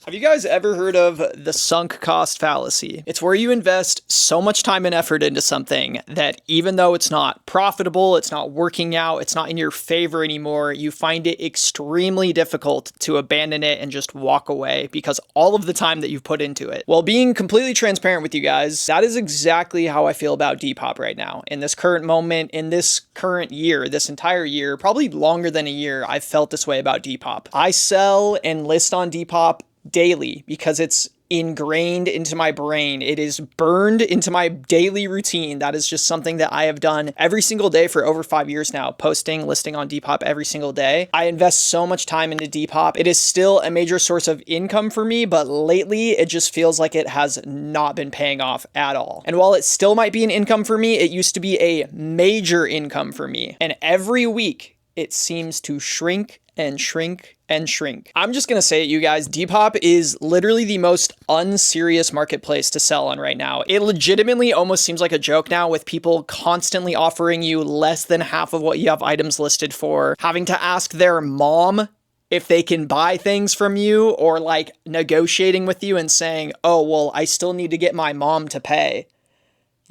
Have you guys ever heard of the sunk cost fallacy? It's where you invest so much time and effort into something that even though it's not profitable, it's not working out, it's not in your favor anymore, you find it extremely difficult to abandon it and just walk away because all of the time that you've put into it. Well, being completely transparent with you guys, that is exactly how I feel about Depop right now. In this current moment, in this current year, this entire year, probably longer than a year, I've felt this way about Depop. I sell and list on Depop daily because it's ingrained into my brain. It is burned into my daily routine. That is just something that I have done every single day for over 5 years now, posting, listing on Depop every single day. I invest so much time into Depop. It is still a major source of income for me, but lately it just feels like it has not been paying off at all. And while it still might be an income for me, it used to be a major income for me. And every week it seems to shrink and shrink and shrink. I'm just gonna say it, you guys, Depop is literally the most unserious marketplace to sell on right now. It legitimately almost seems like a joke now, with people constantly offering you less than half of what you have items listed for, having to ask their mom if they can buy things from you, or like negotiating with you and saying, oh, well, I still need to get my mom to pay.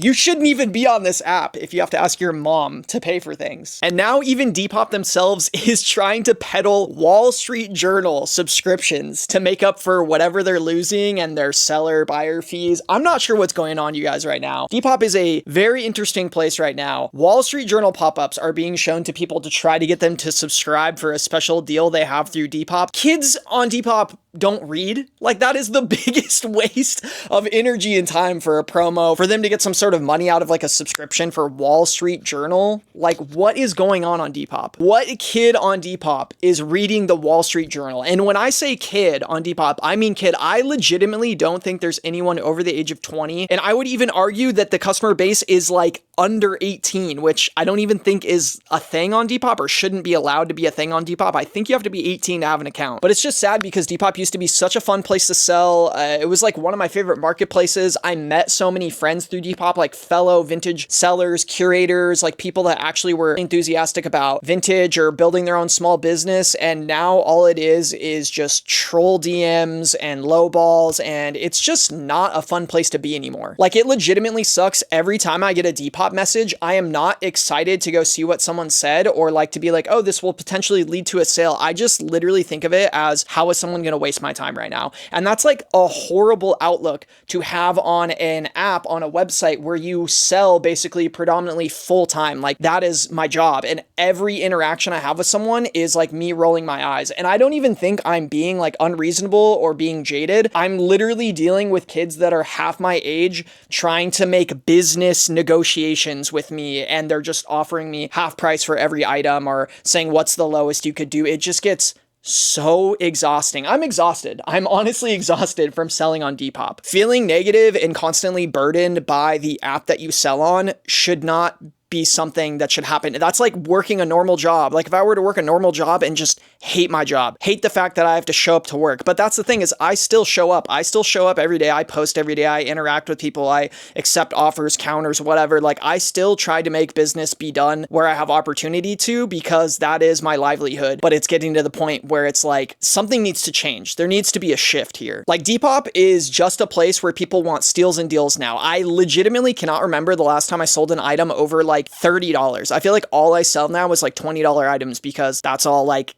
You shouldn't even be on this app if you have to ask your mom to pay for things. And now even Depop themselves is trying to peddle Wall Street Journal subscriptions to make up for whatever they're losing and their seller buyer fees. I'm not sure what's going on, you guys, right now. Depop is a very interesting place right now. Wall Street Journal pop-ups are being shown to people to try to get them to subscribe for a special deal they have through Depop. Kids on Depop don't read. Like, that is the biggest waste of energy and time for a promo, for them to get some sort of money out of like a subscription for Wall Street Journal. Like, what is going on Depop? What kid on Depop is reading the Wall Street Journal? And when I say kid on Depop, I mean kid. I legitimately don't think there's anyone over the age of 20. And I would even argue that the customer base is like under 18, which I don't even think is a thing on Depop, or shouldn't be allowed to be a thing on Depop. I think you have to be 18 to have an account. But it's just sad because Depop used to be such a fun place to sell. It was like one of my favorite marketplaces. I met so many friends through Depop, like fellow vintage sellers, curators, like people that actually were enthusiastic about vintage or building their own small business. And now all it is just troll DMs and low balls, and it's just not a fun place to be anymore. Like, it legitimately sucks. Every time I get a Depop message, I am not excited to go see what someone said, or like to be like, oh, this will potentially lead to a sale. I just literally think of it as, how is someone going to waste my time right now? And that's like a horrible outlook to have on an app, on a website where you sell basically predominantly full time. Like, that is my job. And every interaction I have with someone is like me rolling my eyes. And I don't even think I'm being like unreasonable or being jaded. I'm literally dealing with kids that are half my age trying to make business negotiations with me, and they're just offering me half price for every item, or saying, what's the lowest you could do? It just gets so exhausting. I'm exhausted. I'm honestly exhausted from selling on Depop. Feeling negative and constantly burdened by the app that you sell on should not be something that should happen. That's like working a normal job. Like, if I were to work a normal job and just hate my job, hate the fact that I have to show up to work. But that's the thing, is I still show up. I still show up every day. I post every day. I interact with people. I accept offers, counters, whatever. Like, I still try to make business be done where I have opportunity to, because that is my livelihood. But it's getting to the point where it's like, something needs to change. There needs to be a shift here. Like, Depop is just a place where people want steals and deals now. I legitimately cannot remember the last time I sold an item over like $30. I feel like all I sell now is like $20 items, because that's all like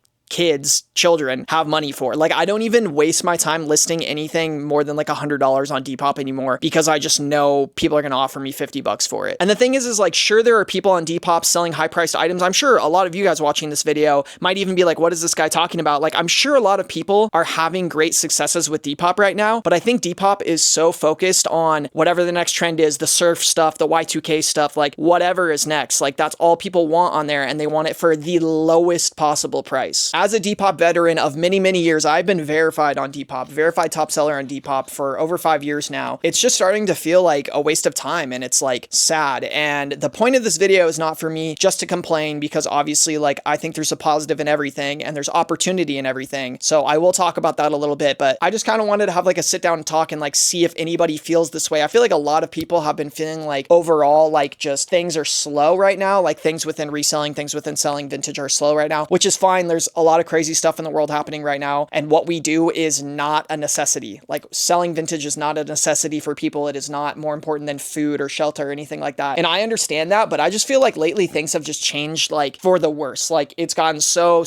children have money for. Like, I don't even waste my time listing anything more than like $100 on Depop anymore, because I just know people are going to offer me $50 for it. And the thing is like, sure, there are people on Depop selling high priced items. I'm sure a lot of you guys watching this video might even be like, what is this guy talking about? Like, I'm sure a lot of people are having great successes with Depop right now, but I think Depop is so focused on whatever the next trend is, the surf stuff, the Y2K stuff, like whatever is next. Like, that's all people want on there, and they want it for the lowest possible price. As a Depop veteran of many, many years, I've been verified on Depop, verified top seller on Depop for over 5 years now. It's just starting to feel like a waste of time, and it's like sad. And the point of this video is not for me just to complain, because obviously, like, I think there's a positive in everything and there's opportunity in everything. So I will talk about that a little bit, but I just kind of wanted to have like a sit down and talk and like see if anybody feels this way. I feel like a lot of people have been feeling like overall, like, just things are slow right now. Like, things within reselling, things within selling vintage are slow right now, which is fine. There's a lot of crazy stuff in the world happening right now. And what we do is not a necessity. Like selling vintage is not a necessity for people. It is not more important than food or shelter or anything like that. And I understand that, but I just feel like lately things have just changed like for the worse. Like it's gotten so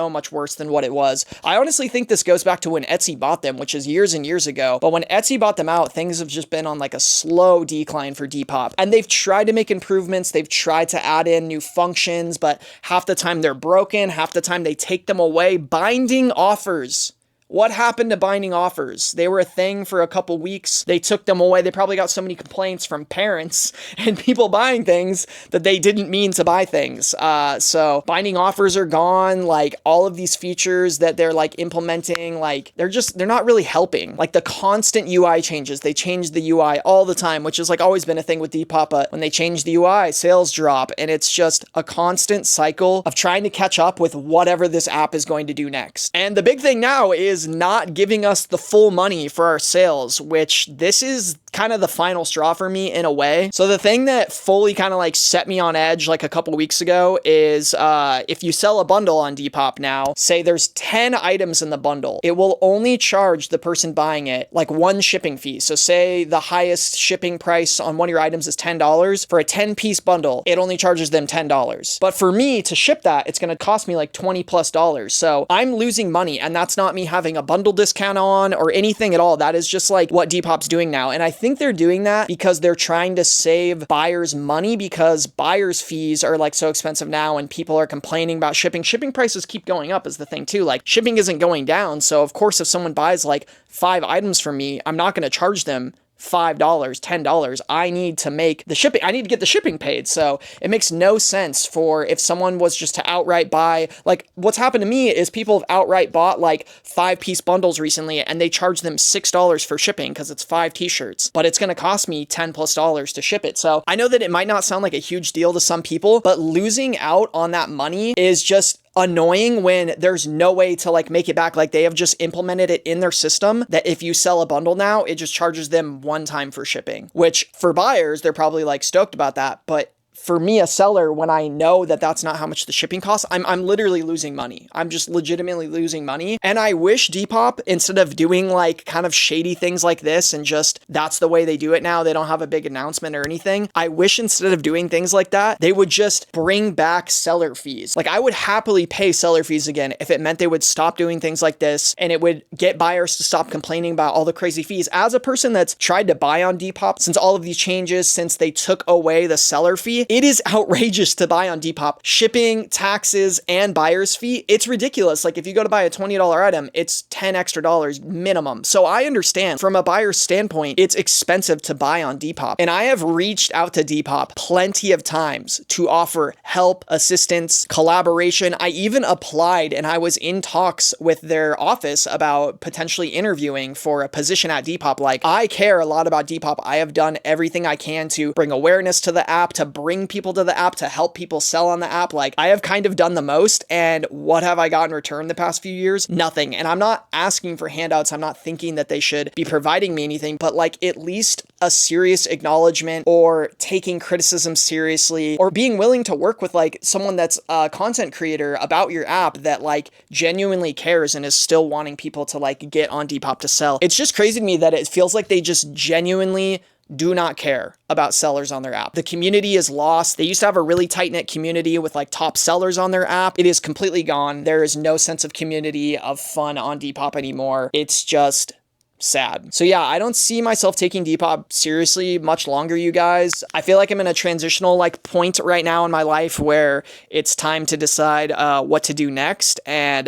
much worse than what it was. I honestly think this goes back to when Etsy bought them, which is years and years ago. But when Etsy bought them out, things have just been on like a slow decline for Depop. And they've tried to make improvements. They've tried to add in new functions, but half the time they're broken. Half the time they take them away. Binding offers. What happened to binding offers? They were a thing for a couple weeks. They took them away. They probably got so many complaints from parents and people buying things that they didn't mean to buy things. So binding offers are gone. Like all of these features that they're like implementing, like they're not really helping. Like the constant UI changes. They change the UI all the time, which has like always been a thing with Depop. But when they change the UI, sales drop. And it's just a constant cycle of trying to catch up with whatever this app is going to do next. And the big thing now is not giving us the full money for our sales, which this is kind of the final straw for me in a way. So the thing that fully kind of like set me on edge like a couple weeks ago is if you sell a bundle on Depop now, say there's 10 items in the bundle, it will only charge the person buying it like one shipping fee. So say the highest shipping price on one of your items is $10 for a 10-piece bundle, it only charges them $10. But for me to ship that, it's going to cost me like $20+. So I'm losing money, and that's not me having a bundle discount on or anything at all. That is just like what Depop's doing now. And I think they're doing that because they're trying to save buyers money, because buyers fees are like so expensive now and people are complaining about shipping. Shipping prices keep going up is the thing too. Like shipping isn't going down. So of course, if someone buys like 5 items from me, I'm not going to charge them $5, $10. I need to make the shipping. I need to get the shipping paid. So it makes no sense for if someone was just to outright buy, like what's happened to me is people have outright bought like 5-piece bundles recently and they charge them $6 for shipping because it's 5 t-shirts, but it's going to cost me $10+ to ship it. So I know that it might not sound like a huge deal to some people, but losing out on that money is just annoying when there's no way to like make it back. Like they have just implemented it in their system that if you sell a bundle now, it just charges them one time for shipping, which for buyers, they're probably like stoked about that. But for me, a seller, when I know that that's not how much the shipping costs, I'm literally losing money. I'm just legitimately losing money. And I wish Depop, instead of doing like kind of shady things like this and just that's the way they do it now, they don't have a big announcement or anything. I wish instead of doing things like that, they would just bring back seller fees. Like I would happily pay seller fees again if it meant they would stop doing things like this and it would get buyers to stop complaining about all the crazy fees. As a person that's tried to buy on Depop since all of these changes, since they took away the seller fee, it is outrageous to buy on Depop. Shipping, taxes, and buyer's fee, it's ridiculous. Like if you go to buy a $20 item, it's $10 extra minimum. So I understand from a buyer's standpoint, it's expensive to buy on Depop. And I have reached out to Depop plenty of times to offer help, assistance, collaboration. I even applied and I was in talks with their office about potentially interviewing for a position at Depop. Like I care a lot about Depop. I have done everything I can to bring awareness to the app, to bring people to the app, to help people sell on the app. Like I have kind of done the most, and what have I got in return the past few years? Nothing. And I'm not asking for handouts. I'm not thinking that they should be providing me anything, but like at least a serious acknowledgement or taking criticism seriously or being willing to work with like someone that's a content creator about your app that like genuinely cares and is still wanting people to like get on Depop to sell. It's just crazy to me that it feels like they just genuinely do not care about sellers on their app. The community is lost. They used to have a really tight-knit community with like top sellers on their app. It is completely gone. There is no sense of community, of fun on Depop anymore. It's just sad. So yeah, I don't see myself taking Depop seriously much longer, you guys. I feel like I'm in a transitional like point right now in my life where it's time to decide what to do next. And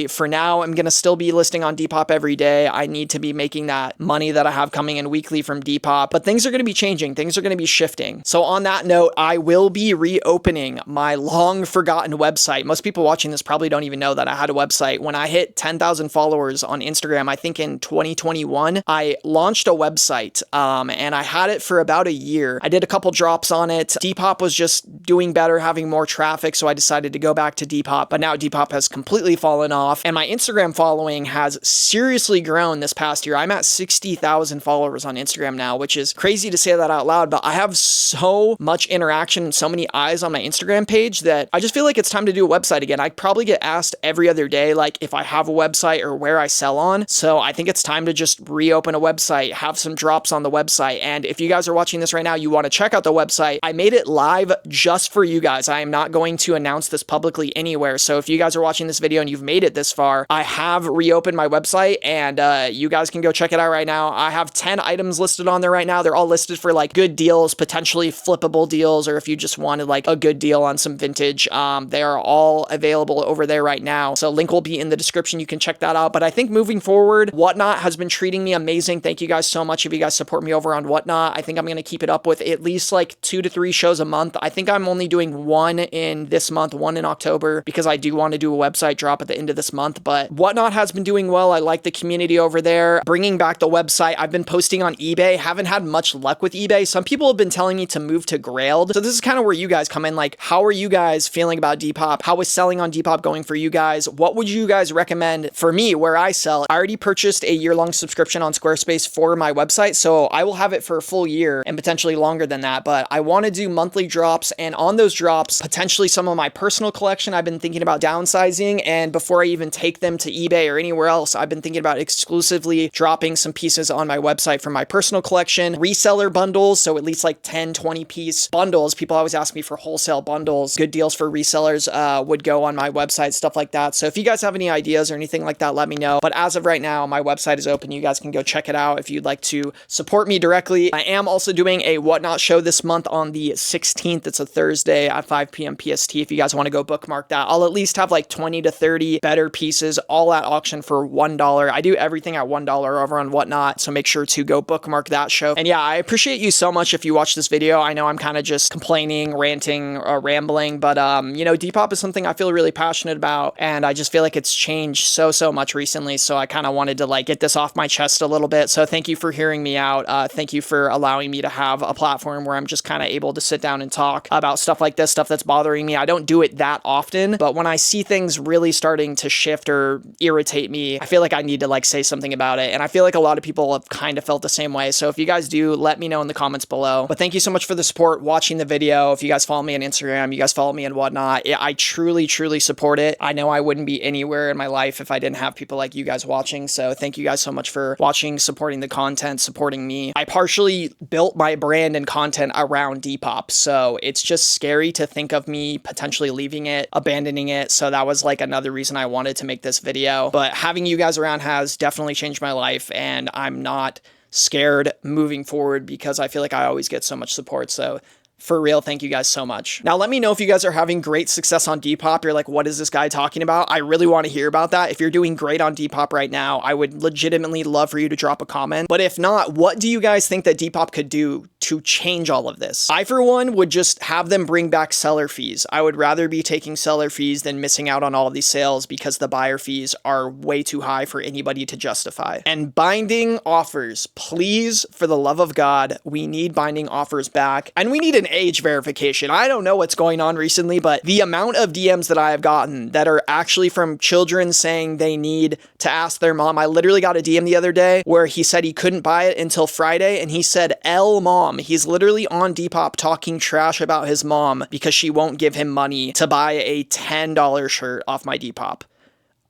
for now, I'm going to still be listing on Depop every day. I need to be making that money that I have coming in weekly from Depop, but things are going to be changing. Things are going to be shifting. So on that note, I will be reopening my long forgotten website. Most people watching this probably don't even know that I had a website. When I hit 10,000 followers on Instagram, I think in 2021, I launched a website and I had it for about a year. I did a couple drops on it. Depop was just doing better, having more traffic, so I decided to go back to Depop, but now Depop has completely fallen off, and my Instagram following has seriously grown this past year. I'm at 60,000 followers on Instagram now, which is crazy to say that out loud, but I have so much interaction and so many eyes on my Instagram page that I just feel like it's time to do a website again. I probably get asked every other day, like if I have a website or where I sell on, so I think it's time to just reopen a website, have some drops on the website, and if you guys are watching this right now, you want to check out the website, I made it live just for you guys. I am not going to announce this publicly anywhere, so if you guys are watching this video and you've made it this far, I have reopened my website, and you guys can go check it out right now. I have 10 items listed on there right now. They're all listed for like good deals, potentially flippable deals, or if you just wanted like a good deal on some vintage, they are all available over there right now. So link will be in the description. You can check that out. But I think moving forward, Whatnot has been treating me amazing. Thank you guys so much if you guys support me over on Whatnot. I think I'm going to keep it up with at least like 2 to 3 shows a month. I think I'm only doing one in this month, one in October, because I do want to do a website drop at the end of this month. But Whatnot has been doing well. I like the community over there. Bringing back the website, I've been posting on eBay. Haven't had much luck with eBay. Some people have been telling me to move to Grailed. So this is kind of where you guys come in. Like, how are you guys feeling about Depop? How is selling on Depop going for you guys? What would you guys recommend for me where I sell? I already purchased a year-long subscription on Squarespace for my website, so I will have it for a full year and potentially longer than that, but I want to do monthly drops, and on those drops, potentially some of my personal collection I've been thinking about downsizing, and before I even take them to eBay or anywhere else, I've been thinking about exclusively dropping some pieces on my website from my personal collection, reseller bundles, so at least like 10, 20 piece bundles. People always ask me for wholesale bundles. Good deals for resellers would go on my website, stuff like that. So if you guys have any ideas or anything like that, let me know. But as of right now, my website is open. You guys can go check it out if you'd like to support me directly. I am also doing a Whatnot show this month on the 16th. It's a Thursday at 5 p.m. PST. If you guys want to go bookmark that, I'll at least have like 20 to 30 better pieces all at auction for $1. I do everything at $1 over on Whatnot, so make sure to go bookmark that show. And yeah, I appreciate you so much if you watch this video. I know I'm kind of just complaining, ranting, or rambling, but you know, Depop is something I feel really passionate about, and I just feel like it's changed so much recently, so I kind of wanted to like get this off my chest a little bit. So thank you for hearing me out. Thank you for allowing me to have a platform where I'm just kind of able to sit down and talk about stuff like this, stuff that's bothering me. I don't do it that often, but when I see things really starting to shift or irritate me, I feel like I need to like say something about it, and I feel like a lot of people have kind of felt the same way. So if you guys do, let me know in the comments below. But thank you so much for the support, watching the video. If you guys follow me on Instagram, you guys follow me and Whatnot, I truly support it. I know I wouldn't be anywhere in my life if I didn't have people like you guys watching, so thank you guys so much for watching, supporting the content, supporting me. I partially built my brand and content around Depop, so it's just scary to think of me potentially leaving it, abandoning it, so that was like another reason I wanted to make this video. But having you guys around has definitely changed my life, and I'm not scared moving forward because I feel like I always get so much support. So for real, thank you guys so much. Now, let me know if you guys are having great success on Depop. You're like, what is this guy talking about? I really want to hear about that. If you're doing great on Depop right now, I would legitimately love for you to drop a comment. But if not, what do you guys think that Depop could do to change all of this? I, for one, would just have them bring back seller fees. I would rather be taking seller fees than missing out on all of these sales because the buyer fees are way too high for anybody to justify. And binding offers, please, for the love of God, we need binding offers back, and we need an age verification. I don't know what's going on recently, but the amount of DMs that I have gotten that are actually from children saying they need to ask their mom. I literally got a DM the other day where he said he couldn't buy it until Friday, and he said, L mom. He's literally on Depop talking trash about his mom because she won't give him money to buy a $10 shirt off my Depop.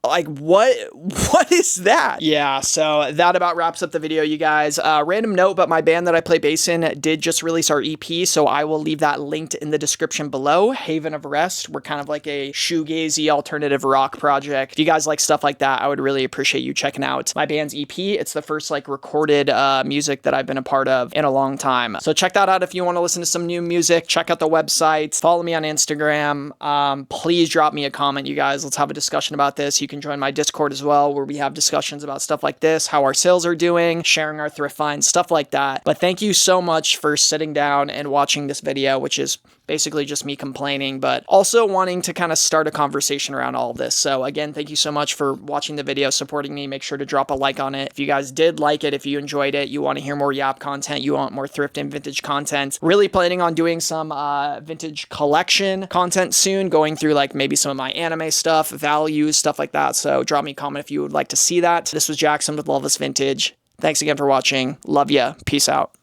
Like, what is that? Yeah, so that about wraps up the video, you guys. Random note, but my band that I play bass in did just release our EP, so I will leave that linked in the description below. Haven of Rest. We're kind of like a shoegazy alternative rock project. If you guys like stuff like that, I would really appreciate you checking out my band's EP. It's the first like recorded music that I've been a part of in a long time. So check that out if you want to listen to some new music. Check out the website. Follow me on Instagram. Please drop me a comment, you guys. Let's have a discussion about this. You can join my Discord as well, where we have discussions about stuff like this, how our sales are doing, sharing our thrift finds, stuff like that. But thank you so much for sitting down and watching this video, which is basically just me complaining, but also wanting to kind of start a conversation around all of this. So again, thank you so much for watching the video, supporting me. Make sure to drop a like on it. If you guys did like it, if you enjoyed it, you want to hear more Yap content, you want more thrift and vintage content, really planning on doing some vintage collection content soon, going through like maybe some of my anime stuff, values, stuff like that. So drop me a comment if you would like to see that. This was Jackson with Loveless Vintage. Thanks again for watching. Love ya. Peace out.